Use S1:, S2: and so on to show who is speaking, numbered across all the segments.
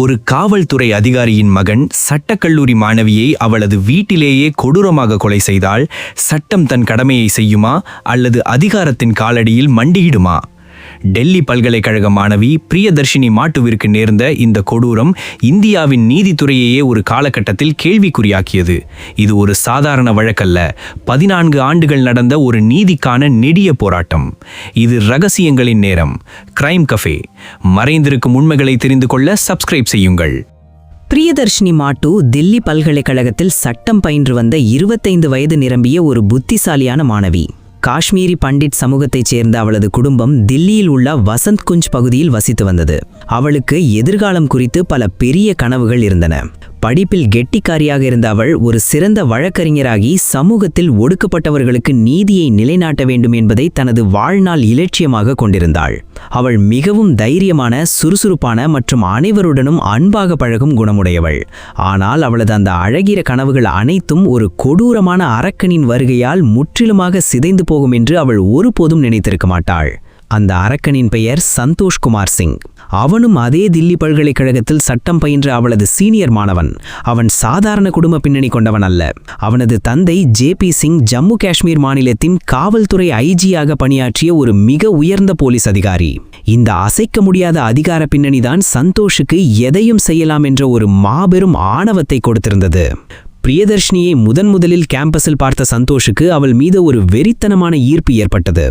S1: ஒரு காவல்துறை அதிகாரியின் மகன் சட்டக்கல்லூரி மாணவியை அவளது வீட்டிலேயே கொடூரமாக கொலை செய்தால் சட்டம் தன் கடமையை செய்யுமா அல்லது அதிகாரத்தின் காலடியில் மண்டியிடுமா? டெல்லி பல்கலைக்கழக மாணவி பிரியதர்ஷினி மாட்டுவிற்கு நேர்ந்த இந்த கொடூரம் இந்தியாவின் நீதித்துறையையே ஒரு காலகட்டத்தில் கேள்விக்குறியாக்கியது. இது ஒரு சாதாரண வழக்கல்ல, 14 ஆண்டுகள் நடந்த ஒரு நீதிக்கான நெடிய போராட்டம். இது ரகசியங்களின் நேரம். Crime cafe. மறைந்திருக்கும் உண்மைகளை தெரிந்து கொள்ள சப்ஸ்கிரைப் செய்யுங்கள்.
S2: பிரியதர்ஷினி மாட்டு தில்லி பல்கலைக்கழகத்தில் சட்டம் பயின்று வந்த 25 வயது நிரம்பிய ஒரு புத்திசாலியான மாணவி. காஷ்மீரி பண்டிட் சமூகத்தைச் சேர்ந்த அவளது குடும்பம் தில்லியில் உள்ள வசந்த் குஞ்ச் பகுதியில் வசித்து வந்தது. அவளுக்கு எதிர்காலம் குறித்து பல பெரிய கனவுகள் இருந்தன. படிப்பில் கெட்டிக்காரியாக இருந்த அவள் ஒரு சிறந்த வழக்கறிஞராகி சமூகத்தில் ஒடுக்கப்பட்டவர்களுக்கு நீதியை நிலைநாட்ட வேண்டும் என்பதை தனது வாழ்நாள் இலட்சியமாக கொண்டிருந்தாள். அவள் மிகவும் தைரியமான, சுறுசுறுப்பான மற்றும் அனைவருடனும் அன்பாக பழகும் குணமுடையவள். ஆனால் அவளது அந்த அழகிய கனவுகள் அனைத்தும் ஒரு கொடூரமான அரக்கனின் வருகையால் முற்றிலுமாக சிதைந்து போகும் என்று அவள் ஒருபோதும் நினைத்திருக்க மாட்டாள். அந்த அரக்கனின் பெயர் சந்தோஷ் குமார் சிங். அவனும் அதே தில்லி பல்கலைக்கழகத்தில் சட்டம் பயின்ற அவளது சீனியர் மாணவன். அவன் சாதாரண குடும்ப பின்னணி கொண்டவன் அல்ல. அவனது தந்தை ஜே.பி. சிங் ஜம்மு காஷ்மீர் மாநிலத்தின் காவல்துறை ஐஜியாக பணியாற்றிய ஒரு மிக உயர்ந்த போலீஸ் அதிகாரி. இந்த அசைக்க முடியாத அதிகார பின்னணிதான் சந்தோஷுக்கு எதையும் செய்யலாம் என்ற ஒரு மாபெரும் ஆணவத்தை கொடுத்திருந்தது. பிரியதர்ஷினியை முதலில் கேம்பஸில் பார்த்த சந்தோஷுக்கு அவள் மீது ஒரு வெறித்தனமான ஈர்ப்பு ஏற்பட்டது.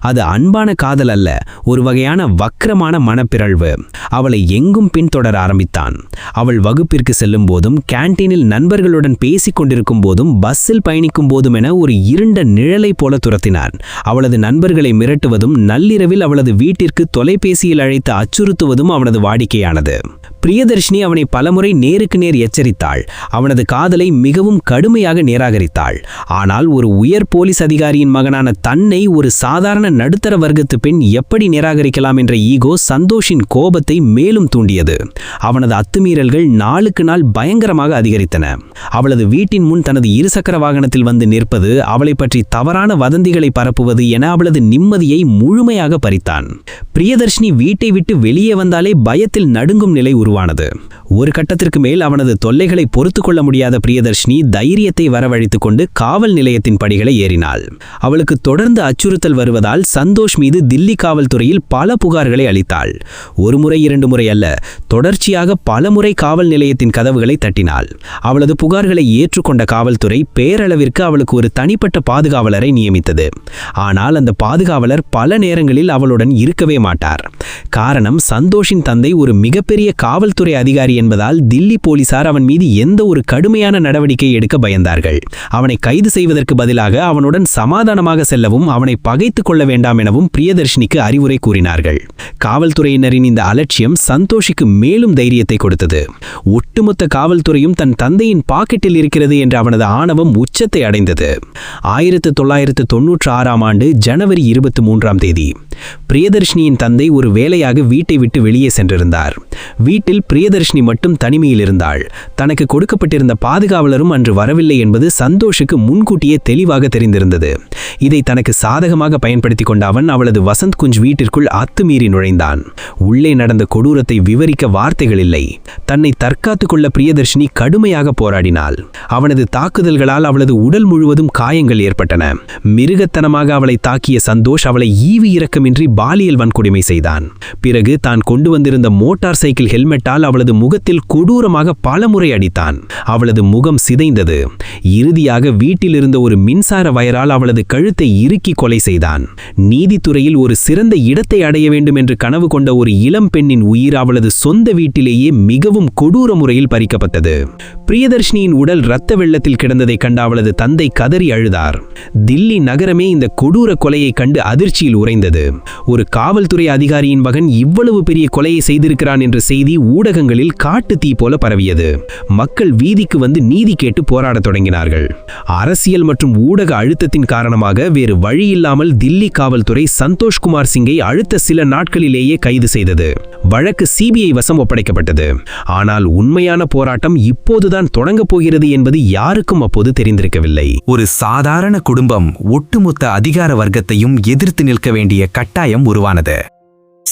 S2: அது அன்பான காதல் அல்ல, ஒரு வகையான வக்கிரமான மனப்பிறழ்வு. அவளை எங்கும் பின்தொடர ஆரம்பித்தான். அவள் வகுப்பிற்கு செல்லும் போதும், கேன்டீனில் நண்பர்களுடன் பேசிக் கொண்டிருக்கும் போதும், பஸ்ஸில் பயணிக்கும் போதும் என ஒரு இருண்ட நிழலை போல துரத்தினான். அவளது நண்பர்களை மிரட்டுவதும், நள்ளிரவில் அவளது வீட்டிற்கு தொலைபேசியில் அழைத்து அச்சுறுத்துவதும் அவனது வாடிக்கையானது. பிரியதர்ஷினி அவனை பலமுறை நேருக்கு நேர் எச்சரித்தாள். அவனது காதலை மிகவும் கடுமையாக நிராகரித்தாள். ஆனால் ஒரு உயர் போலீஸ் அதிகாரியின் மகனான தன்னை ஒரு சாதாரண நடுத்தர வர்க்கத்து பெண் எப்படி நிராகரிக்கலாம் என்ற ஈகோ சந்தோஷின் கோபத்தை மேலும் தூண்டியது. அவனது அத்துமீறல்கள் நாளுக்கு நாள் பயங்கரமாக அதிகரித்தன. அவளது வீட்டின் முன் தனது இருசக்கர வாகனத்தில் வந்து நிற்பது, அவளை பற்றி தவறான வதந்திகளை பரப்புவது என அவளது நிம்மதியை முழுமையாக பறித்தான். பிரியதர்ஷினி வீட்டை விட்டு வெளியே வந்தாலே பயத்தில் நடுங்கும் நிலை உருவானது. ஒரு கட்டத்திற்கு மேல் அவனது தொல்லைகளை பொறுத்து கொள்ள முடியாத பிரியதர்ஷினி தைரியத்தை வரவழைத்துக் கொண்டு காவல் நிலையத்தின் படிகளை ஏறினாள். அவளுக்கு தொடர்ந்து அச்சுறுத்தல் வருவதால் சந்தோஷ் மீது தில்லி காவல்துறையில் பல புகார்களை அளித்தாள். ஒரு முறை 2 முறை அல்ல, தொடர்ச்சியாக பல முறை காவல் நிலையத்தின் கதவுகளை தட்டினாள். அவளது புகார்களை ஏற்றுக்கொண்ட காவல்துறை பேரளவிற்கு அவளுக்கு ஒரு தனிப்பட்ட பாதுகாவலரை நியமித்தது. ஆனால் அந்த பாதுகாவலர் பல நேரங்களில் அவளுடன் இருக்கவே மாட்டார். காரணம், சந்தோஷின் தந்தை ஒரு மிகப்பெரிய காவல்துறை அதிகாரி என்பதால் தில்லி போலீசார் அவன் மீது எந்த ஒரு கடுமையான நடவடிக்கை எடுக்க பயந்தார்கள். அவனை கைது செய்வதற்கு பதிலாக அவனுடன் சமாதானமாக செல்லவும் அவனை பகைத்துக் கொள்ள வேண்டாம் எனவும் பிரியதர்ஷினிக்கு அறிவுரை கூறினார்கள். காவல்துறையினரின் இந்த அலட்சியம் சந்தோஷிக்கு மேலும் தைரியத்தை கொடுத்தது. ஒட்டுமொத்த காவல்துறையும் தன் தந்தையின் பாக்கெட்டில் இருக்கிறது என்ற அவனது ஆணவம் உச்சத்தை அடைந்தது. 1996ஆம் ஆண்டு ஜனவரி 23ஆம் தேதி பிரியதர்ஷினியின் தந்தை ஒரு வேலையாக வீட்டை விட்டு வெளியே சென்றிருந்தார். வீட்டில் பிரியதர்ஷினி மட்டும் தனிமையில் இருந்தாள். தனக்கு கொடுக்கப்பட்டிருந்த பாதுகாவலரும் அன்று வரவில்லை என்பது சந்தோஷுக்கு முன்கூட்டியே தெளிவாக தெரிந்திருந்தது. இதை தனக்கு சாதகமாக பயன்படுத்தி கொண்ட அவன் அவளது வசந்த் குஞ்ச் வீட்டிற்குள் அத்துமீறி நுழைந்தான். உள்ளே நடந்த கொடூரத்தை விவரிக்க வார்த்தைகள் இல்லை. தன்னை தற்காத்துக் கொள்ள பிரியதர்ஷினி கடுமையாக போராடினாள். அவனது தாக்குதல்களால் அவளது உடல் முழுவதும் காயங்கள் ஏற்பட்டன. மிருகத்தனமாக அவளை தாக்கிய சந்தோஷ் அவளை ஈவு இரக்கமின்றி பாலியல் வன்கொடுமை செய்தான். பிறகு தான் கொண்டு வந்திருந்த மோட்டார் சைக்கிள் ஹெல்மெட்டால் அவளது முகத்தில் கொடூரமாக பலமுறை அடித்தான். அவளது முகம் சிதைந்தது. இறுதியாக வீட்டில் இருந்த ஒரு மின்சார வயரால் அவளது கழுத்தை இறுக்கி கொலை செய்தான். நீதித்துறையில் ஒரு சிறந்த இடத்தை அடைய வேண்டும் என்று கனவு கொண்ட ஒரு இளம் பெண்ணின் உயிர் அவளது சொந்த வீட்டிலேயே மிகவும் கொடூர முறையில் பறிக்கப்பட்டது. பிரியதர்ஷினியின் உடல் இரத்த வெள்ளத்தில் கிடந்ததை கண்ட அவளது தந்தை கதறி அழுதார். தில்லி நகரமே இந்த கொடூர கொலையை கண்டு அதிர்ச்சியில் உறைந்தது. ஒரு காவல்துறை அதிகாரியின் மகன் இவ்வளவு பெரிய கொலையை செய்திருக்கிறான் என்ற செய்தி ஊடகங்களில் காட்டு தீ போல பரவியது. மக்கள் வீதிக்கு வந்து நீதி கேட்டு போராடத் தொடங்கினார்கள். அரசியல் மற்றும் ஊடக அழுத்தத்தின் காரணமாக வேறு வழியில்லாமல் தில்லி காவல்துறை சந்தோஷ் குமார் சிங்கை அடுத்த சில நாட்களிலேயே கைது செய்தது. வழக்கு சிபிஐ வசம் ஒப்படைக்கப்பட்டது. ஆனால் உண்மையான போராட்டம் இப்போதுதான் தொடங்கப் போகிறது என்பது யாருக்கும் அப்போது தெரிந்திருக்கவில்லை.
S1: ஒரு சாதாரண குடும்பம் ஒட்டுமொத்த அதிகார வர்க்கத்தையும் எதிர்த்து நிற்க வேண்டிய கட்டாயம் உருவானது.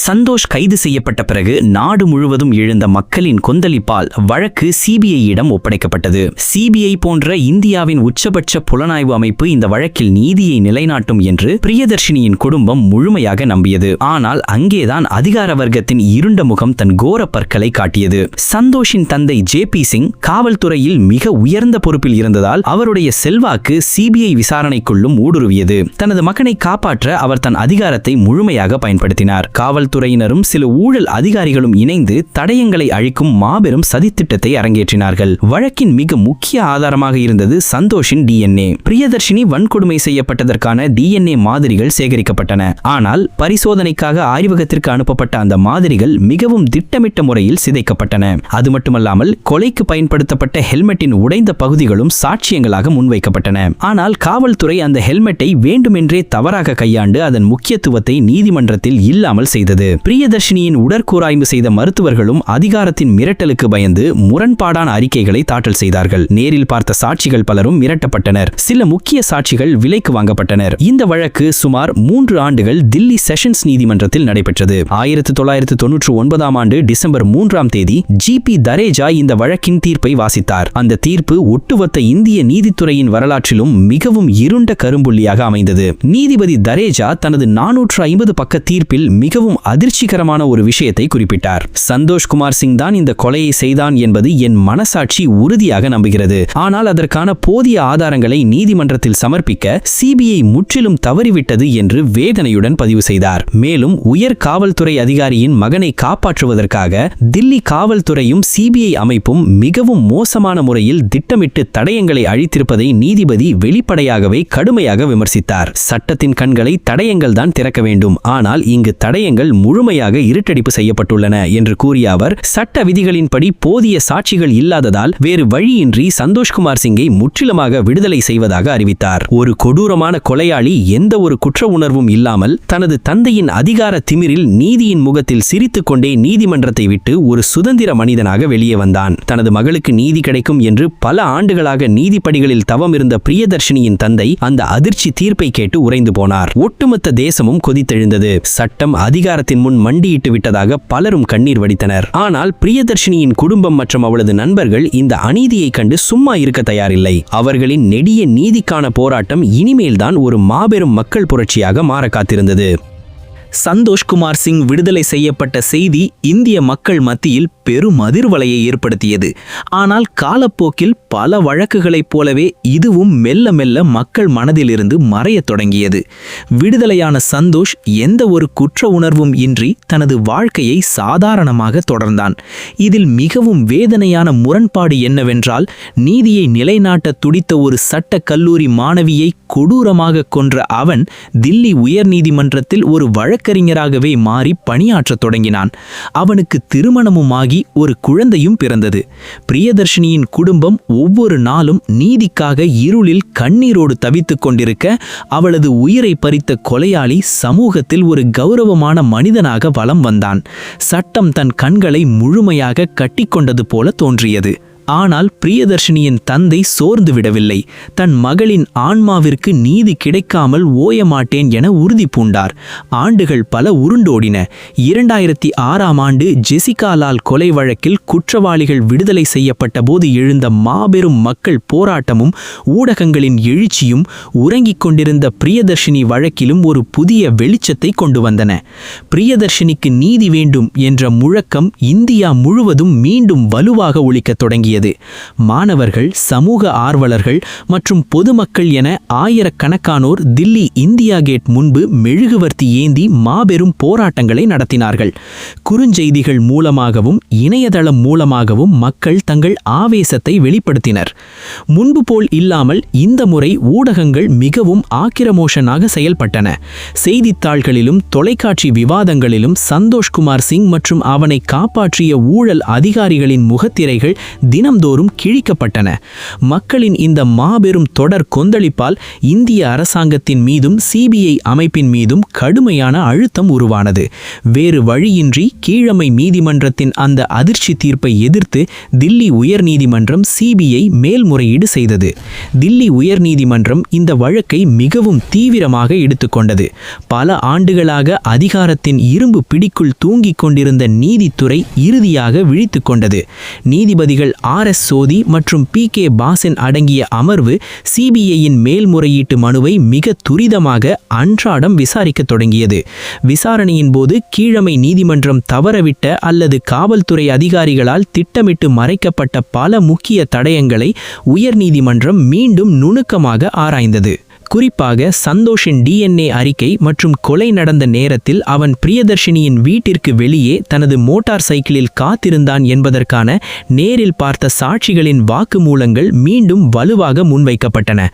S1: சந்தோஷ் கைது செய்யப்பட்ட பிறகு நாடு முழுவதும் எழுந்த மக்களின் கொந்தளிப்பால் வழக்கு சிபிஐயிடம் ஒப்படைக்கப்பட்டது. சிபிஐ போன்ற இந்தியாவின் உச்சபட்ச புலனாய்வு அமைப்பு இந்த வழக்கில் நீதியை நிலைநாட்டும் என்று பிரியதர்ஷினியின் குடும்பம் முழுமையாக நம்பியது. ஆனால் அங்கேதான் அதிகார வர்க்கத்தின் இருண்ட முகம் தன் கோர பற்களை காட்டியது. சந்தோஷின் தந்தை ஜே.பி. சிங் காவல்துறையில் மிக உயர்ந்த பொறுப்பில் இருந்ததால் அவருடைய செல்வாக்கு சிபிஐ விசாரணைக்குள்ளும் ஊடுருவியது. தனது மகனை காப்பாற்ற அவர் தன் அதிகாரத்தை முழுமையாக பயன்படுத்தினார். காவல்துறையினரும் சில ஊழல் அதிகாரிகளும் இணைந்து தடயங்களை அழிக்கும் மாபெரும் சதித்திட்டத்தை அரங்கேற்றினார்கள். வழக்கின் மிக முக்கிய ஆதாரமாக இருந்தது சந்தோஷின் டிஎன்ஏ. பிரியதர்ஷினி வன்கொடுமை செய்யப்பட்டதற்கான டிஎன்ஏ மாதிரிகள் சேகரிக்கப்பட்டன. ஆனால் பரிசோதனைக்காக ஆய்வகத்திற்கு அனுப்பப்பட்ட அந்த மாதிரிகள் மிகவும் திட்டமிட்ட முறையில் சிதைக்கப்பட்டன. அது மட்டுமல்லாமல் கொலைக்கு பயன்படுத்தப்பட்ட ஹெல்மெட்டின் உடைந்த பகுதிகளும் சாட்சியங்களாக முன்வைக்கப்பட்டன. ஆனால் காவல்துறை அந்த ஹெல்மெட்டை வேண்டுமென்றே தவறாக கையாண்டு அதன் முக்கியத்துவத்தை நீதிமன்றத்தில் இல்லாமல் செய்தது. பிரியதர்ஷினியின் உடற்கூராய்வு செய்த மருத்துவர்களும் அதிகாரத்தின் மிரட்டலுக்கு பயந்து முரண்பாடான அறிக்கைகளை தாக்கல் செய்தார்கள். நேரில் பார்த்த சாட்சிகள் பலரும் மிரட்டப்பட்டனர். சில முக்கிய சாட்சிகள் விலைக்கு வாங்கப்பட்டனர். இந்த வழக்கு சுமார் 3 ஆண்டுகள் தில்லி செஷன்ஸ் நீதிமன்றத்தில் நடைபெற்றது. 1999ஆம் ஆண்டு டிசம்பர் 3ஆம் தேதி ஜி.பி. தரேஜா இந்த வழக்கின் தீர்ப்பை வாசித்தார். அந்த தீர்ப்பு ஒட்டுமொத்த இந்திய நீதித்துறையின் வரலாற்றிலும் மிகவும் இருண்ட கரும்புள்ளியாக அமைந்தது. நீதிபதி தரேஜா தனது 450 பக்க தீர்ப்பில் மிகவும் அதிர்ச்சிகரமான ஒரு விஷயத்தை குறிப்பிட்டார். சந்தோஷ் குமார் சிங் தான் இந்த கொலையை செய்தான் என்பது என் மனசாட்சி உறுதியாக நம்புகிறது. ஆனால் அதற்கான போதிய ஆதாரங்களை நீதிமன்றத்தில் சமர்ப்பிக்க சிபிஐ முற்றிலும் தவறிவிட்டது என்று வேதனையுடன் பதிவு செய்தார். மேலும் உயர் காவல்துறை அதிகாரியின் மகனை காப்பாற்றுவதற்காக தில்லி காவல்துறையும் சிபிஐ அமைப்பும் மிகவும் மோசமான முறையில் திட்டமிட்டு தடயங்களை அழித்திருப்பதை நீதிபதி வெளிப்படையாகவே கடுமையாக விமர்சித்தார். சட்டத்தின் கண்களை தடயங்கள் தான் திறக்க வேண்டும், ஆனால் இங்கு தடயங்கள் முழுமையாக இருட்டடிப்பு செய்யப்பட்டுள்ளன என்று கூறிய அவர், சட்ட விதிகளின்படி போதிய சாட்சிகள் இல்லாததால் வேறு வழியின்றி சந்தோஷ்குமார் சிங்கை முற்றிலுமாக விடுதலை செய்வதாக அறிவித்தார். ஒரு கொடூரமான கொலையாளி எந்த ஒரு குற்ற உணர்வும் இல்லாமல் தனது தந்தையின் அதிகார திமிரில் நீதியின் முகத்தில் சிரித்துக் கொண்டே நீதிமன்றத்தை விட்டு ஒரு சுதந்திர மனிதனாக வெளியே வந்தான். தனது மகளுக்கு நீதி கிடைக்கும் என்று பல ஆண்டுகளாக நீதிப்படிகளில் தவம் இருந்த பிரியதர்ஷினியின் தந்தை அந்த அதிர்ச்சி தீர்ப்பை கேட்டு உறைந்து போனார். ஒட்டுமொத்த தேசமும் கொதித்தெழுந்தது. சட்டம் அதிகாரத்தின் முன் மண்டியிட்டு விட்டதாக பலரும் கண்ணீர் வடித்தனர். ஆனால் பிரியதர்ஷினியின் குடும்பம் மற்றும் அவளது நண்பர்கள் இந்த அநீதியை கண்டு சும்மா இருக்க தயாரில்லை. அவர்களின் நெடிய நீதிக்கான போராட்டம் இனிமேல்தான் ஒரு மாபெரும் மக்கள் புரட்சியாக மாற காத்திருந்தது. சந்தோஷ்குமார் சிங் விடுதலை செய்யப்பட்ட செய்தி இந்திய மக்கள் மத்தியில் பெரும் அதிர்வலையை ஏற்படுத்தியது. ஆனால் காலப்போக்கில் பல வழக்குகளைப் போலவே இதுவும் மெல்ல மெல்ல மக்கள் மனதிலிருந்து மறையத் தொடங்கியது. விடுதலையான சந்தோஷ் எந்த ஒரு குற்ற உணர்வும் இன்றி தனது வாழ்க்கையை சாதாரணமாக தொடர்ந்தான். இதில் மிகவும் வேதனையான முரண்பாடு என்னவென்றால், நீதியை நிலைநாட்ட துடித்த ஒரு சட்ட கல்லூரி மாணவியை கொடூரமாக கொன்ற அவன் தில்லி உயர்நீதிமன்றத்தில் ஒரு வழக்கறிஞராகவே மாறி பணியாற்றத் தொடங்கினான். அவனுக்கு திருமணமுமாகி ஒரு குழந்தையும் பிறந்தது. பிரியதர்ஷினியின் குடும்பம் ஒவ்வொரு நாளும் நீதிக்காக இருளில் கண்ணீரோடு தவித்துக் கொண்டிருக்க, அவளது உயிரை பறித்த கொலையாளி சமூகத்தில் ஒரு கௌரவமான மனிதனாக வலம் வந்தான். சட்டம் தன் கண்களை முழுமையாக கட்டிக்கொண்டது போல தோன்றியது. ஆனால் பிரியதர்ஷினியின் தந்தை சோர்ந்து விடவில்லை. தன் மகளின் ஆன்மாவிற்கு நீதி கிடைக்காமல் ஓயமாட்டேன் என உறுதி பூண்டார். ஆண்டுகள் பல உருண்டோடின. 2006ஆம் ஆண்டு ஜெசிகா லால் கொலை வழக்கில் குற்றவாளிகள் விடுதலை செய்யப்பட்ட போது எழுந்த மாபெரும் மக்கள் போராட்டமும் ஊடகங்களின் எழுச்சியும் உறங்கிக் கொண்டிருந்த பிரியதர்ஷினி வழக்கிலும் ஒரு புதிய வெளிச்சத்தை கொண்டு வந்தன. பிரியதர்ஷினிக்கு நீதி வேண்டும் என்ற முழக்கம் இந்தியா முழுவதும் மீண்டும் வலுவாக ஒலிக்கத் தொடங்கியது. மாணவர்கள், சமூக ஆர்வலர்கள் மற்றும் பொதுமக்கள் என ஆயிரக்கணக்கானோர் தில்லி இந்தியா கேட் முன்பு மெழுகுவர்த்தி ஏந்தி மாபெரும் போராட்டங்களை நடத்தினார்கள். குறுஞ்செய்திகள் மூலமாகவும் இணையதளம் மூலமாகவும் மக்கள் தங்கள் ஆவேசத்தை வெளிப்படுத்தினர். முன்பு போல் இல்லாமல் இந்த முறை ஊடகங்கள் மிகவும் ஆக்கிரமோஷனாக செயல்பட்டன. செய்தித்தாள்களிலும் தொலைக்காட்சி விவாதங்களிலும் சந்தோஷ்குமார் சிங் மற்றும் அவனை காப்பாற்றிய ஊழல் அதிகாரிகளின் முகத்திரைகள்
S3: தினம்தோறும் கிழிக்கப்பட்டன. மக்களின் இந்த மாபெரும் தொடர் கொந்தளிப்பால் இந்திய அரசாங்கத்தின் மீதும் சிபிஐ அமைப்பின் மீதும் கடுமையான அழுத்தம் உருவானது. வேறு வழியின்றி கீழமை நீதிமன்றத்தின் அந்த அதிர்ச்சி தீர்ப்பை எதிர்த்து தில்லி உயர்நீதிமன்றம் சிபிஐ மேல்முறையீடு செய்தது. தில்லி உயர்நீதிமன்றம் இந்த வழக்கை மிகவும் தீவிரமாக எடுத்துக்கொண்டது. பல ஆண்டுகளாக அதிகாரத்தின் இரும்பு பிடிக்குள் தூங்கிக் கொண்டிருந்த நீதித்துறை இறுதியாக விழித்துக் கொண்டது. நீதிபதிகள் RS சோதி மற்றும் PK பாசின் அடங்கிய அமர்வு சிபிஐயின் மேல்முறையீட்டு மனுவை மிக துரிதமாக அன்றாடம் விசாரிக்கத் தொடங்கியது. விசாரணையின் போது கீழமை நீதிமன்றம் தவறவிட்ட அல்லது காவல்துறை அதிகாரிகளால் திட்டமிட்டு மறைக்கப்பட்ட பல முக்கிய தடயங்களை உயர்நீதிமன்றம் மீண்டும் நுணுக்கமாக ஆராய்ந்தது. குறிப்பாக சந்தோஷின் DNA அறிக்கை மற்றும் கொலை நடந்த நேரத்தில் அவன் பிரியதர்ஷினியின் வீட்டிற்கு வெளியே தனது மோட்டார் சைக்கிளில் காத்திருந்தான் என்பதற்கான நேரில் பார்த்த சாட்சிகளின் வாக்குமூலங்கள் மீண்டும் வலுவாக முன்வைக்கப்பட்டன.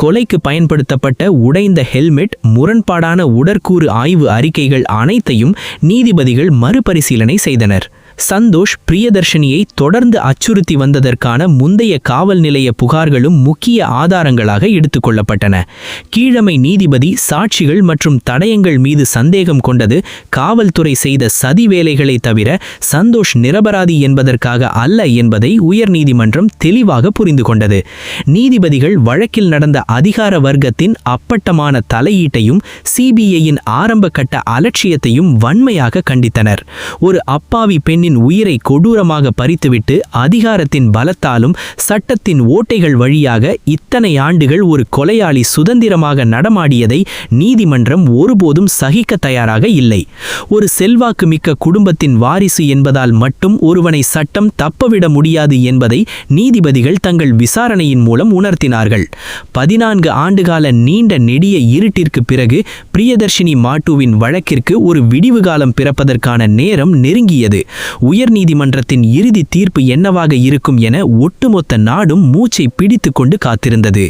S3: கொலைக்கு பயன்படுத்தப்பட்ட உடைந்த ஹெல்மெட், முரண்பாடான உடற்கூறு ஆய்வு அறிக்கைகள் அனைத்தையும் நீதிபதிகள் மறுபரிசீலனை செய்தனர். சந்தோஷ் பிரியதர்ஷினியை தொடர்ந்து அச்சுறுத்தி வந்ததற்கான முந்தைய காவல் நிலைய புகார்களும் முக்கிய ஆதாரங்களாக எடுத்துக்கொள்ளப்பட்டன. கீழமை நீதிபதி சாட்சிகள் மற்றும் தடயங்கள் மீது சந்தேகம் கொண்டது காவல்துறை செய்த சதி வேலைகளை தவிர சந்தோஷ் நிரபராதி என்பதற்காக அல்ல என்பதை உயர்நீதிமன்றம் தெளிவாக புரிந்து கொண்டது. நீதிபதிகள் வழக்கில் நடந்த அதிகார வர்க்கத்தின் அப்பட்டமான தலையீட்டையும் சிபிஐயின் ஆரம்ப கட்ட அலட்சியத்தையும் வன்மையாக கண்டித்தனர். ஒரு அப்பாவி பெண்ணின் உயிரை கொடூரமாக பறித்துவிட்டு அதிகாரத்தின் பலத்தாலும் சட்டத்தின் ஓட்டைகள் வழியாக இத்தனை ஆண்டுகள் ஒரு கொலையாளி சுதந்திரமாக நடமாடியதை நீதிமன்றம் ஒருபோதும் சகிக்க தயாராக இல்லை. ஒரு செல்வாக்கு மிக்க குடும்பத்தின் வாரிசு என்பதால் மட்டும் ஒருவனை சட்டம் தப்பவிட முடியாது என்பதை நீதிபதிகள் தங்கள் விசாரணையின் மூலம் உணர்த்தினார்கள். 14 ஆண்டுகால நீண்ட நெடிய இருட்டிற்கு பிறகு பிரியதர்ஷினி மாட்டுவின் வழக்கிற்கு ஒரு விடிவு காலம் பிறப்பதற்கான நேரம் நெருங்கியது. உயர்நீதிமன்றத்தின் இறுதி தீர்ப்பு என்னவாக இருக்கும் என ஒட்டுமொத்த நாடும் மூச்சை பிடித்து கொண்டு காத்திருந்தது.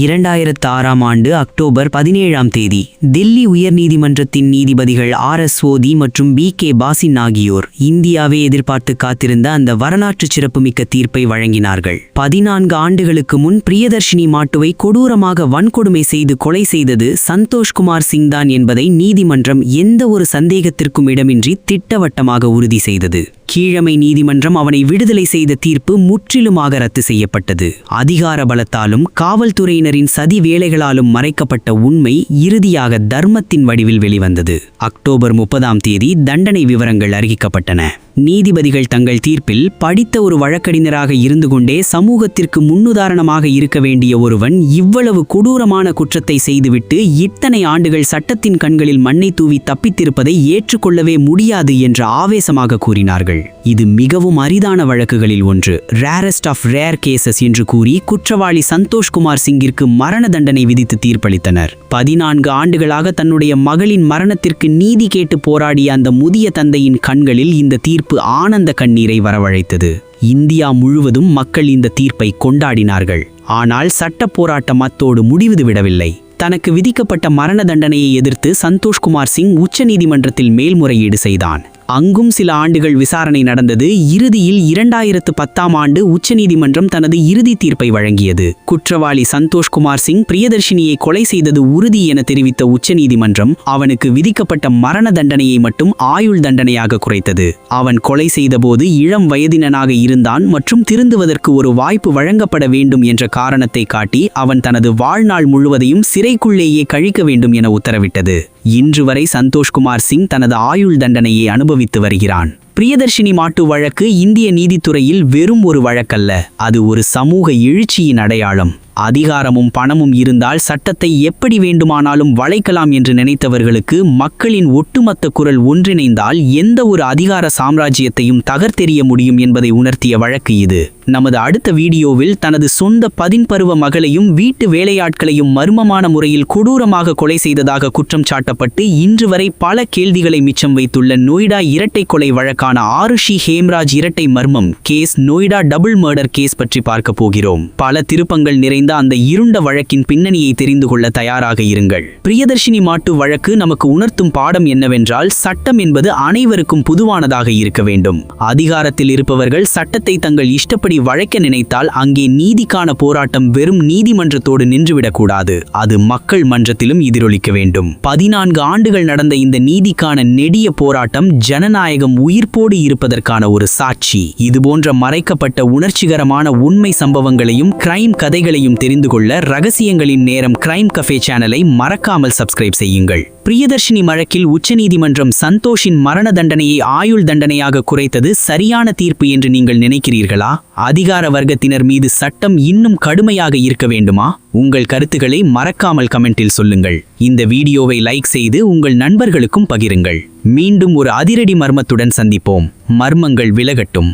S2: 2006 ஆண்டு அக்டோபர் 17 தில்லி உயர்நீதிமன்றத்தின் நீதிபதிகள் RS சோதி மற்றும் BK பாசின் ஆகியோர் இந்தியாவே எதிர்பார்த்து காத்திருந்த அந்த வரலாற்று சிறப்புமிக்க தீர்ப்பை வழங்கினார்கள். 14 ஆண்டுகளுக்கு முன் பிரியதர்ஷினி மாட்டுவை கொடூரமாக வன்கொடுமை செய்து கொலை செய்தது சந்தோஷ்குமார் சிங் தான் என்பதை நீதிமன்றம் எந்த ஒரு சந்தேகத்திற்கும் இடமின்றி திட்டவட்டமாக உறுதி செய்தது. கீழமை நீதிமன்றம் அவனை விடுதலை செய்த தீர்ப்பு முற்றிலுமாக ரத்து செய்யப்பட்டது. அதிகார பலத்தாலும் காவல்துறையினரின் சதி வேலைகளாலும் மறைக்கப்பட்ட உண்மை இறுதியாக தர்மத்தின் வடிவில் வெளிவந்தது. அக்டோபர் 30 தண்டனை விவரங்கள் அறிவிக்கப்பட்டன. நீதிபதிகள் தங்கள் தீர்ப்பில் படித்த ஒரு வழக்கறிஞராக இருந்து கொண்டே சமூகத்திற்கு முன்னுதாரணமாக இருக்க வேண்டிய ஒருவன் இவ்வளவு கொடூரமான குற்றத்தை செய்துவிட்டு இத்தனை ஆண்டுகள் சட்டத்தின் கண்களில் மண்ணை தூவி தப்பித்திருப்பதை ஏற்றுக்கொள்ளவே முடியாது என்று ஆவேசமாக கூறினார்கள். இது மிகவும் அரிதான வழக்குகளில் ஒன்று, ரேரஸ்ட் ஆஃப் ரேர் கேசஸ் என்று கூறி குற்றவாளி சந்தோஷ்குமார் சிங்கிற்கு மரண தண்டனை விதித்து தீர்ப்பளித்தனர். 14 ஆண்டுகளாக தன்னுடைய மகளின் மரணத்திற்கு நீதி கேட்டு போராடிய அந்த முதிய தந்தையின் கண்களில் இந்த தீர்ப்பு ஆனந்த கண்ணீரை வரவழைத்தது. இந்தியா முழுவதும் மக்கள் இந்த தீர்ப்பை கொண்டாடினார்கள். ஆனால் சட்ட போராட்டம் அத்தோடு முடிவு விடவில்லை. தனக்கு விதிக்கப்பட்ட மரண தண்டனையை எதிர்த்து சந்தோஷ்குமார் சிங் உச்சநீதிமன்றத்தில் மேல்முறையீடு செய்தான். அங்கும் சில ஆண்டுகள் விசாரணை நடந்தது. இறுதியில் 2010 ஆண்டு உச்சநீதிமன்றம் தனது இறுதி தீர்ப்பை வழங்கியது. குற்றவாளி சந்தோஷ்குமார் சிங் பிரியதர்ஷினியை கொலை செய்தது உறுதி என தெரிவித்த உச்சநீதிமன்றம் அவனுக்கு விதிக்கப்பட்ட மரண தண்டனையை மட்டும் ஆயுள் தண்டனையாக குறைத்தது. அவன் கொலை செய்தபோது இளம் வயதினனாக இருந்தான் மற்றும் திருந்துவதற்கு ஒரு வாய்ப்பு வழங்கப்பட வேண்டும் என்ற காரணத்தை காட்டி அவன் தனது வாழ்நாள் முழுவதையும் சிறைக்குள்ளேயே கழிக்க வேண்டும் என உத்தரவிட்டது. இன்று வரை சந்தோஷ்குமார் சிங் தனது ஆயுள் தண்டனையை அனுபவித்து வருகிறான். பிரியதர்ஷினி மாட்டு வழக்கு இந்திய நீதித்துறையில் வெறும் ஒரு வழக்கல்ல, அது ஒரு சமூக எழுச்சியின் அடையாளம். அதிகாரமும் பணமும் இருந்தால் சட்டத்தை எப்படி வேண்டுமானாலும் வளைக்கலாம் என்று நினைத்தவர்களுக்கு மக்களின் ஒட்டுமொத்த குரல் ஒன்றிணைந்தால் எந்த ஒரு அதிகார சாம்ராஜ்யத்தையும் தகர்த்தெறிய முடியும் என்பதை உணர்த்திய வழக்கு இது. நமது அடுத்த வீடியோவில் தனது சொந்த 10 பருவ மகளையும் வீட்டு வேலையாட்களையும் மர்மமான முறையில் கொடூரமாக கொலை செய்ததாக குற்றம் சாட்டப்பட்டு இன்று வரை பல கேள்விகளை மிச்சம் வைத்துள்ள நொய்டா இரட்டை கொலை வழக்கான ஆருஷி ஹேம்ராஜ் இரட்டை மர்மம் case, Noida double murder case பற்றி பார்க்க போகிறோம். பல திருப்பங்கள் நிறைந்த
S4: நிறைந்த அந்த இருண்ட வழக்கின் பின்னணியை தெரிந்து கொள்ள தயாராக இருங்கள். பிரியதர்ஷினி மாட்டு வழக்கு நமக்கு உணர்த்தும் பாடம் என்னவென்றால், சட்டம் என்பது அனைவருக்கும் பொதுவானதாக இருக்க வேண்டும். அதிகாரத்தில் இருப்பவர்கள் சட்டத்தை தங்கள் இஷ்டப்படி வளைக்க நினைத்தால் அங்கே நீதிக்கான போராட்டம் வெறும் நீதிமன்றத்தோடு நின்றுவிடக்கூடாது, அது மக்கள் மன்றத்திலும் எதிரொலிக்க வேண்டும். 14 ஆண்டுகள் நடந்த இந்த நீதிக்கான நெடிய போராட்டம் ஜனநாயகம் உயிர்ப்போடு இருப்பதற்கான ஒரு சாட்சி. இதுபோன்ற மறைக்கப்பட்ட உணர்ச்சிகரமான உண்மை சம்பவங்களையும் கிரைம் கதைகளையும் தெரிந்து கொள்ள ரகசியங்களின் நேரம் கிரைம் கஃபே சேனலை மறக்காமல் சப்ஸ்கிரைப் செய்யுங்கள். பிரியதர்ஷினி வழக்கில் உச்சநீதிமன்றம் சந்தோஷின் மரண தண்டனையை ஆயுள் தண்டனையாக குறைத்தது சரியான தீர்ப்பு என்று நீங்கள் நினைக்கிறீர்களா? அதிகார வர்க்கத்தினர் மீது சட்டம் இன்னும் கடுமையாக இருக்க வேண்டுமா? உங்கள் கருத்துக்களை மறக்காமல் கமெண்டில் சொல்லுங்கள். இந்த வீடியோவை லைக் செய்து உங்கள் நண்பர்களுக்கும் பகிருங்கள். மீண்டும் ஒரு அதிரடி மர்மத்துடன் சந்திப்போம். மர்மங்கள் விலகட்டும்.